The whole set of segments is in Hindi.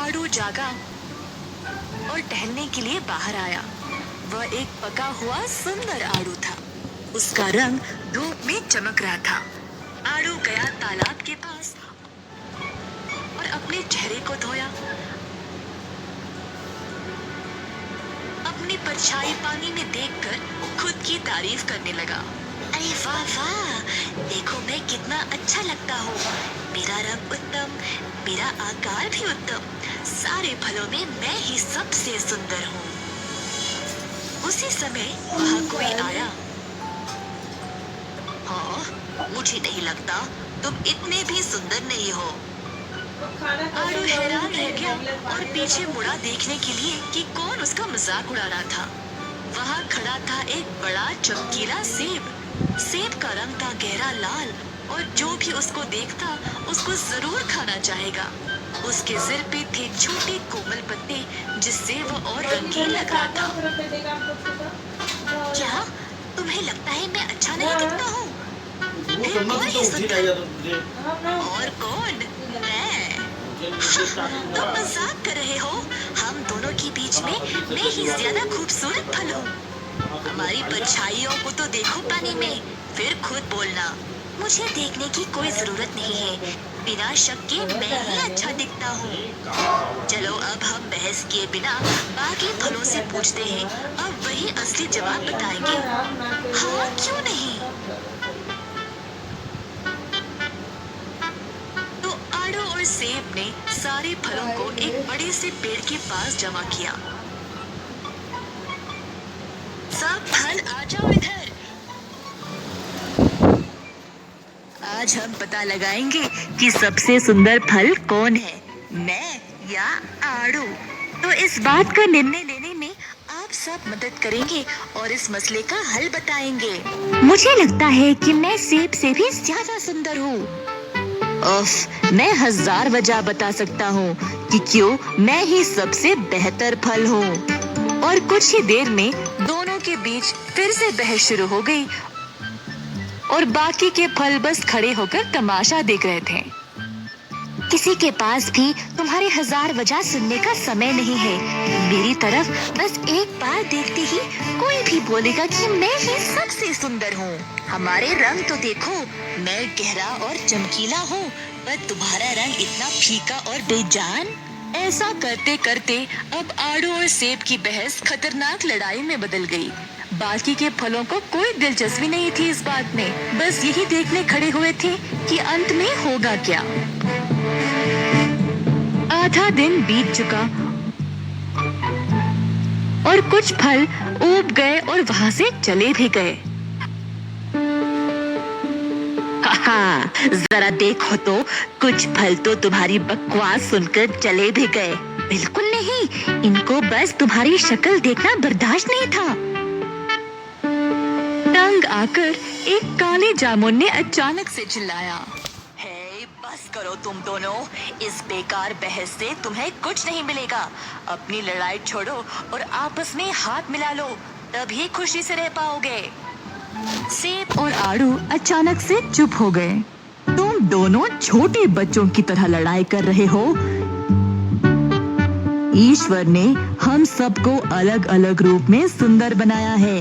आड़ू जागा और टहलने के लिए बाहर आया। वह एक पका हुआ सुंदर आड़ू था। उसका रंग धूप में चमक रहा था। आड़ू गया तालाब के पास और अपने चेहरे को धोया। अपनी परछाई पानी में देखकर खुद की तारीफ करने लगा। अरे वाह वाह, देखो मैं कितना अच्छा लगता हूँ। मेरा रंग उत्तम, मेरा आकार भी उत्तम, सारे फलों में मैं ही सबसे सुंदर हूँ। उसी समय वहाँ कोई आया। हाँ, मुझे नहीं लगता तुम इतने भी सुंदर नहीं हो। आड़ू हैरान रह गया और पीछे मुड़ा देखने के लिए कि कौन उसका मजाक उड़ा रहा था। वहाँ खड़ा था एक बड़ा चमकीला सेब। सेब का रंग था गहरा लाल और जो भी उसको देखता उसको जरूर खाना चाहेगा। उसके सिर पे थे छोटे कोमल पत्ते जिससे वह और रंगीन लग रहा था। क्या तुम्हें लगता है मैं अच्छा नहीं दिखता हूँ? फिर कौन है सुंदर? और कौन? मैं। तुम मजाक कर रहे हो? हम दोनों के बीच में मैं ही ज्यादा खूबसूरत फल हूँ। हमारी परछाइयों को तो देखो पानी में, फिर खुद बोलना। मुझे देखने की कोई जरूरत नहीं है, बिना शक के मैं ही अच्छा दिखता हूँ। चलो अब हम बहस किए बिना बाकी फलों से पूछते हैं, अब वही असली जवाब बताएंगे। हाँ क्यों नहीं? तो आड़ू और सेब ने सारे फलों को एक बड़े से पेड़ के पास जमा किया। सब फल आ जाओ इधर। आज हम पता लगाएंगे कि सबसे सुंदर फल कौन है, मैं या आड़ू। तो इस बात का निर्णय लेने में आप सब मदद करेंगे और इस मसले का हल बताएंगे। मुझे लगता है कि मैं सेब से भी ज्यादा सुंदर हूँ। उफ, मैं 1000 वजह बता सकता हूँ कि क्यों मैं ही सबसे बेहतर फल हूँ। और कुछ ही देर में दोनों के बीच फिर से बहस शुरू हो गई और बाकी के फल बस खड़े होकर तमाशा देख रहे थे। किसी के पास भी तुम्हारे 1000 वजह सुनने का समय नहीं है। मेरी तरफ बस एक बार देखते ही कोई भी बोलेगा कि मैं ही सबसे सुंदर हूँ। हमारे रंग तो देखो, मैं गहरा और चमकीला हूँ, पर तुम्हारा रंग इतना फीका और बेजान। ऐसा करते करते अब आड़ू और सेब की बहस खतरनाक लड़ाई में बदल गई। बाकी के फलों को कोई दिलचस्पी नहीं थी इस बात में, बस यही देखने खड़े हुए थे कि अंत में होगा क्या। आधा दिन बीत चुका और कुछ फल उब गए और वहाँ से चले भी गए। हाँ, जरा देखो तो, कुछ फल तो तुम्हारी बकवास सुनकर चले भी गए। बिल्कुल नहीं, इनको बस तुम्हारी शक्ल देखना बर्दाश्त नहीं था। तंग आकर एक काले जामुन ने अचानक से चिल्लाया, हे बस करो तुम दोनों, इस बेकार बहस से तुम्हें कुछ नहीं मिलेगा। अपनी लड़ाई छोड़ो और आपस में हाथ मिला लो, तभी खुशी से रह पाओगे। सेब और आड़ू अचानक से चुप हो गए। तुम दोनों छोटे बच्चों की तरह लड़ाई कर रहे हो। ईश्वर ने हम सबको अलग अलग रूप में सुंदर बनाया है।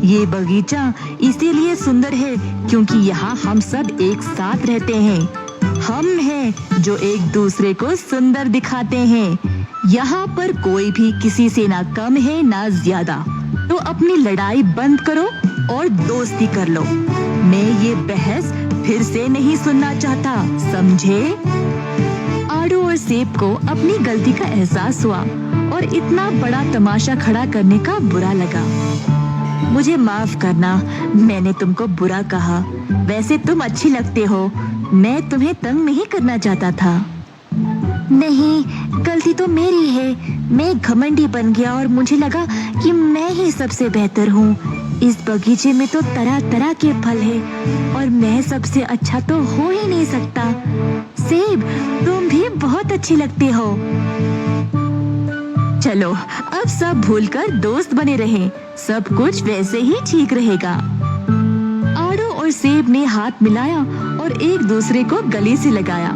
ये बगीचा इसीलिए सुंदर है क्योंकि यहाँ हम सब एक साथ रहते हैं। हम हैं जो एक दूसरे को सुंदर दिखाते हैं। यहाँ पर कोई भी किसी से ना कम है ना ज्यादा। तो अपनी लड़ाई बंद करो और दोस्ती कर लो। मैं ये बहस फिर से नहीं सुनना चाहता, समझे? आड़ू और सेब को अपनी गलती का एहसास हुआ और इतना बड़ा तमाशा खड़ा करने का बुरा लगा। मुझे माफ करना, मैंने तुमको बुरा कहा। वैसे तुम अच्छी लगते हो, मैं तुम्हें तंग नहीं करना चाहता था। नहीं, गलती तो मेरी है। मैं घमंडी बन गया और मुझे लगा कि मैं ही सबसे बेहतर हूँ। इस बगीचे में तो तरह तरह के फल हैं और मैं सबसे अच्छा तो हो ही नहीं सकता। सेब, तुम भी बहुत अच्छी लगते हो। चलो अब सब भूलकर दोस्त बने रहें, सब कुछ वैसे ही ठीक रहेगा। आड़ू और सेब ने हाथ मिलाया और एक दूसरे को गले से लगाया।